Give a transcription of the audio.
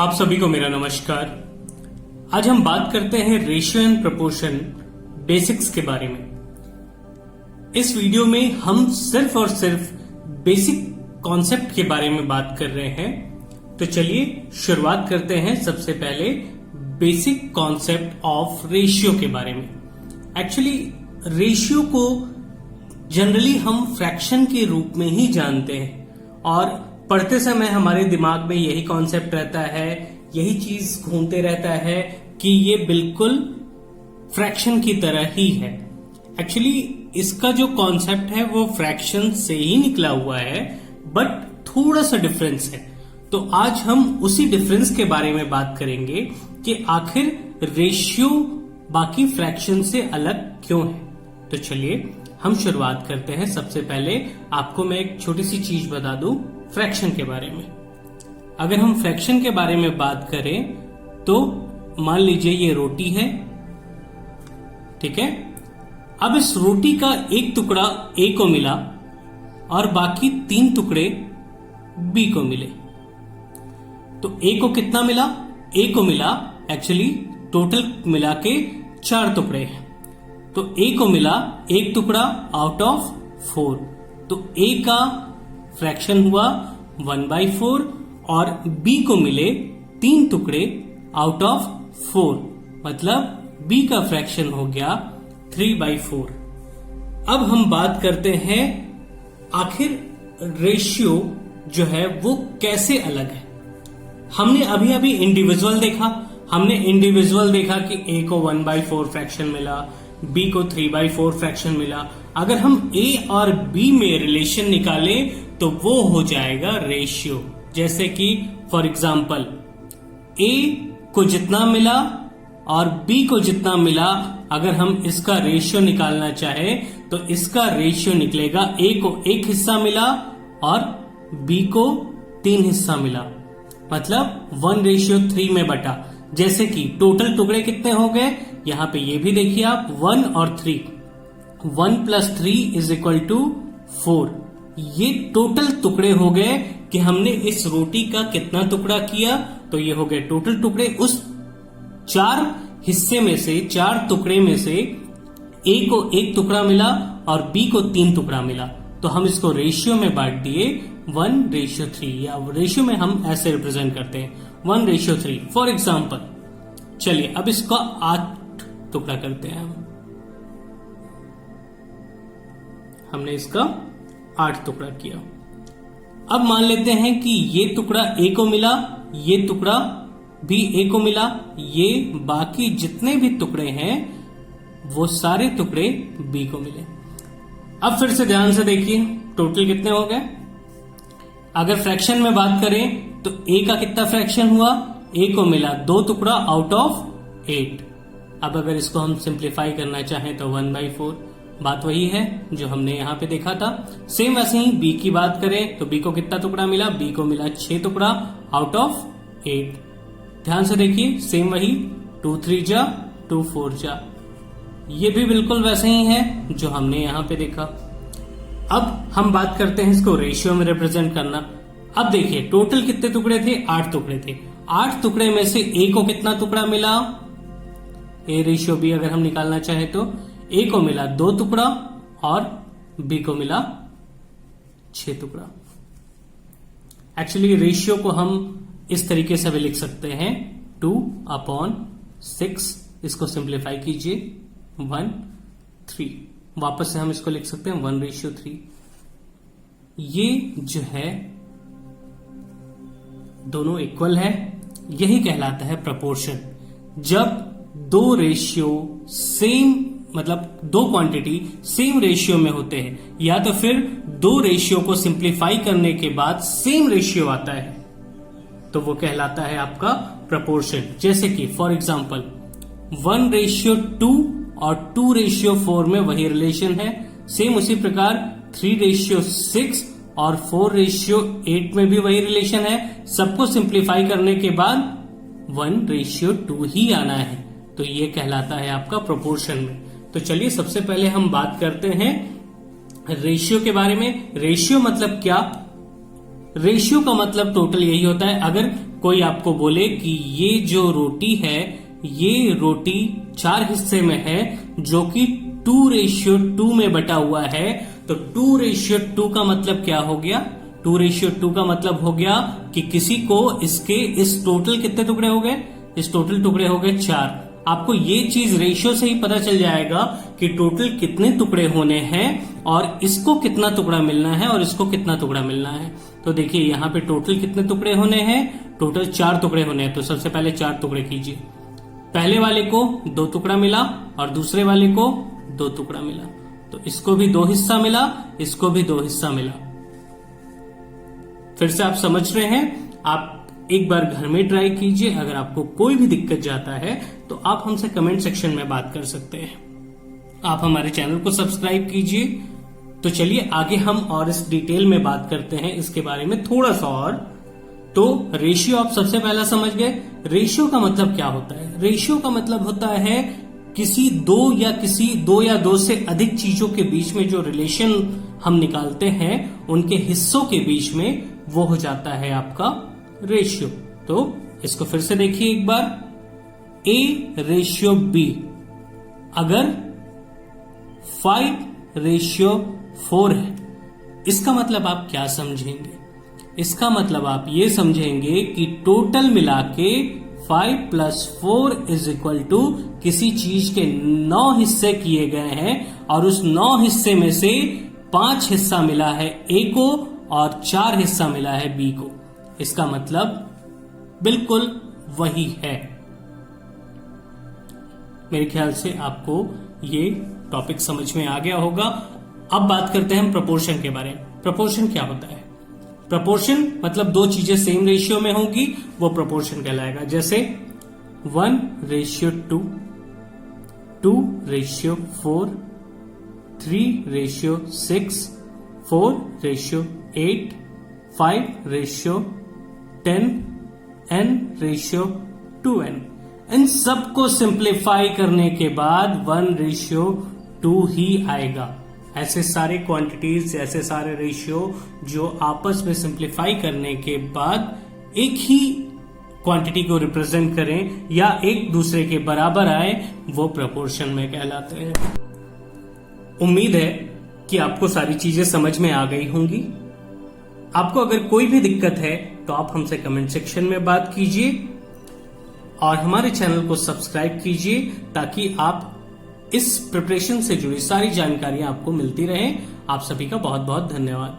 आप सभी को मेरा नमस्कार। आज हम बात करते हैं रेशियो एंड प्रोपोर्शन बेसिक्स के बारे में। इस वीडियो में हम सिर्फ और सिर्फ बेसिक कॉन्सेप्ट के बारे में बात कर रहे हैं। तो चलिए शुरुआत करते हैं सबसे पहले बेसिक कॉन्सेप्ट ऑफ रेशियो के बारे में। एक्चुअली रेशियो को जनरली हम फ्रैक्शन के रूप में ही जानते हैं और पढ़ते समय हमारे दिमाग में यही कॉन्सेप्ट रहता है, यही चीज घूमते रहता है कि ये बिल्कुल फ्रैक्शन की तरह ही है। एक्चुअली इसका जो कॉन्सेप्ट है वो फ्रैक्शन से ही निकला हुआ है, बट थोड़ा सा डिफरेंस है। तो आज हम उसी डिफरेंस के बारे में बात करेंगे कि आखिर रेशियो बाकी फ्रैक्शन से अलग क्यों है। तो चलिए हम शुरुआत करते हैं। सबसे पहले आपको मैं एक छोटी सी चीज बता दूं फ्रैक्शन के बारे में। अगर हम फ्रैक्शन के बारे में बात करें तो मान लीजिए ये रोटी है, ठीक है। अब इस रोटी का एक टुकड़ा ए को मिला और बाकी 3 टुकड़े बी को मिले, तो ए को कितना मिला? ए को मिला एक्चुअली टोटल मिला के 4 टुकड़े हैं। तो ए को मिला एक टुकड़ा आउट ऑफ 4, तो ए का फ्रैक्शन हुआ 1/4 और बी को मिले 3 टुकड़े आउट ऑफ 4, मतलब बी का फ्रैक्शन हो गया 3/4। अब हम बात करते हैं आखिर रेशियो जो है वो कैसे अलग है। हमने अभी अभी इंडिविजुअल देखा, कि ए को 1/4 फ्रैक्शन मिला, बी को 3/4 फ्रैक्शन मिला। अगर हम ए और बी में रिलेशन निकालें तो वो हो जाएगा रेशियो। जैसे कि फॉर एग्जाम्पल ए को जितना मिला और बी को जितना मिला, अगर हम इसका रेशियो निकालना चाहे तो इसका रेशियो निकलेगा ए को 1 हिस्सा मिला और बी को 3 हिस्सा मिला, मतलब 1/3 में बटा। जैसे कि टोटल टुकड़े कितने हो गए, यहां पे ये भी देखिए आप 1 और 3, 1 + 3 = 4। ये टोटल टुकड़े हो गए कि हमने इस रोटी का कितना टुकड़ा किया, तो ये हो गए टोटल टुकड़े। उस 4 हिस्से में से, 4 टुकड़े में से ए को 1 टुकड़ा मिला और बी को 3 टुकड़ा मिला, तो हम इसको रेशियो में बांट दिए 1/3, या रेशियो में हम ऐसे रिप्रेजेंट करते हैं 1/3 फॉर एग्जाम्पल। चलिए अब इसका 8 टुकड़ा करते हैं हमने इसका 8 टुकड़ा किया। अब मान लेते हैं कि ये टुकड़ा ए को मिला, ये टुकड़ा भी ए को मिला, ये बाकी जितने भी टुकड़े हैं वो सारे टुकड़े बी को मिले। अब फिर से ध्यान से देखिए टोटल कितने हो गए। अगर फ्रैक्शन में बात करें तो ए का कितना फ्रैक्शन हुआ, ए को मिला 2 टुकड़ा आउट ऑफ 8। अब अगर इसको हम सिंप्लीफाई करना चाहें तो 1/4, बात वही है जो हमने यहां पे देखा था। सेम वैसे ही बी की बात करें तो बी को कितना टुकड़ा मिला, बी को मिला 6 टुकड़ा आउट ऑफ 8। ध्यान से देखिए सेम वही 2 3 जा 2 4 जा, ये भी बिल्कुल वैसे ही है जो हमने यहां पे देखा। अब हम बात करते हैं इसको रेशियो में रिप्रेजेंट करना। अब देखिए टोटल कितने टुकड़े थे, 8 टुकड़े थे। 8 टुकड़े में से ए को कितना टुकड़ा मिला, ए रेशियो बी अगर हम निकालना चाहें तो ए को मिला 2 टुकड़ा और बी को मिला 6 टुकड़ा। एक्चुअली रेशियो को हम इस तरीके से भी लिख सकते हैं 2/6। इसको सिंप्लीफाई कीजिए 1/3। वापस से हम इसको लिख सकते हैं 1/3। ये जो है दोनों इक्वल है, यही कहलाता है प्रोपोर्शन। जब 2 रेशियो सेम, मतलब 2 क्वांटिटी सेम रेशियो में होते हैं, या तो फिर 2 रेशियो को सिंप्लीफाई करने के बाद सेम रेशियो आता है, तो वो कहलाता है आपका प्रोपोर्शन। जैसे कि फॉर एग्जांपल 1/2 और 2/4 में वही रिलेशन है। सेम उसी प्रकार 3/6 और 4/8 में भी वही रिलेशन है। सबको सिंप्लीफाई करने के बाद 1/2 ही आना है, तो ये कहलाता है आपका प्रोपोर्शन में। तो चलिए सबसे पहले हम बात करते हैं रेशियो के बारे में। रेशियो मतलब क्या? रेशियो का मतलब टोटल यही होता है, अगर कोई आपको बोले कि ये जो रोटी है, ये रोटी 4 हिस्से में है जो कि 2:2 में बटा हुआ है, तो 2:2 का मतलब क्या हो गया? 2:2 का मतलब हो गया कि किसी को इसके इस टोटल कितने टुकड़े हो गए? इस टोटल टुकड़े हो गए 4। आपको ये चीज रेशियो से ही पता चल जाएगा कि टोटल कितने टुकड़े होने हैं और इसको कितना टुकड़ा मिलना है और इसको कितना टुकड़ा मिलना है। तो देखिए यहाँ पे टोटल कितने टुकड़े होने हैं? टोटल 4 टुकड़े होने हैं। तो सबसे पहले 4 टुकड़े कीजिए। पहले वाले को 2 टुकड़ा मिला और दूसरे वाले को 2 टुकड़ा मिला, तो इसको भी 2 हिस्सा मिला, इसको भी 2 हिस्सा मिला। फिर से आप समझ रहे हैं? आप एक बार घर में ट्राई कीजिए। अगर आपको कोई भी दिक्कत जाता है तो आप हमसे कमेंट सेक्शन में बात कर सकते हैं। आप हमारे चैनल को सब्सक्राइब कीजिए। तो चलिए आगे हम और इस डिटेल में बात करते हैं इसके बारे में थोड़ा सा और। तो रेशियो आप सबसे पहला समझ गए। रेशियो का मतलब क्या होता है? रेशियो का मतलब होता है किसी दो या दो से अधिक चीजों के बीच में जो रिलेशन हम निकालते हैं उनके हिस्सों के बीच में, वो हो जाता है आपका रेशियो। तो इसको फिर से देखिए एक बार। A:B अगर 5:4 है, इसका मतलब आप क्या समझेंगे? इसका मतलब आप ये समझेंगे कि टोटल मिला के 5 + 4 = किसी चीज के 9 हिस्से किए गए हैं और उस 9 हिस्से में से 5 हिस्सा मिला है A को और 4 हिस्सा मिला है B को। इसका मतलब बिल्कुल वही है। मेरे ख्याल से आपको ये टॉपिक समझ में आ गया होगा। अब बात करते हैं हम प्रोपोर्शन के बारे में। प्रोपोर्शन क्या होता है? प्रोपोर्शन मतलब 2 चीजें सेम रेशियो में होंगी, वो प्रोपोर्शन कहलाएगा। जैसे 1:2, 2:4, 3:6, 4:8, 5:10, n:2n। इन सबको सिंप्लीफाई करने के बाद 1:2 ही आएगा। ऐसे सारे क्वांटिटीज, ऐसे सारे रेशियो जो आपस में सिंप्लीफाई करने के बाद एक ही क्वांटिटी को रिप्रेजेंट करें या एक दूसरे के बराबर आए, वो प्रोपोर्शन में कहलाते हैं। उम्मीद है कि आपको सारी चीजें समझ में आ गई होंगी। आपको अगर कोई भी दिक्कत है तो आप हमसे कमेंट सेक्शन में बात कीजिए और हमारे चैनल को सब्सक्राइब कीजिए ताकि आप इस प्रिपरेशन से जुड़ी सारी जानकारियां आपको मिलती रहें। आप सभी का बहुत बहुत धन्यवाद।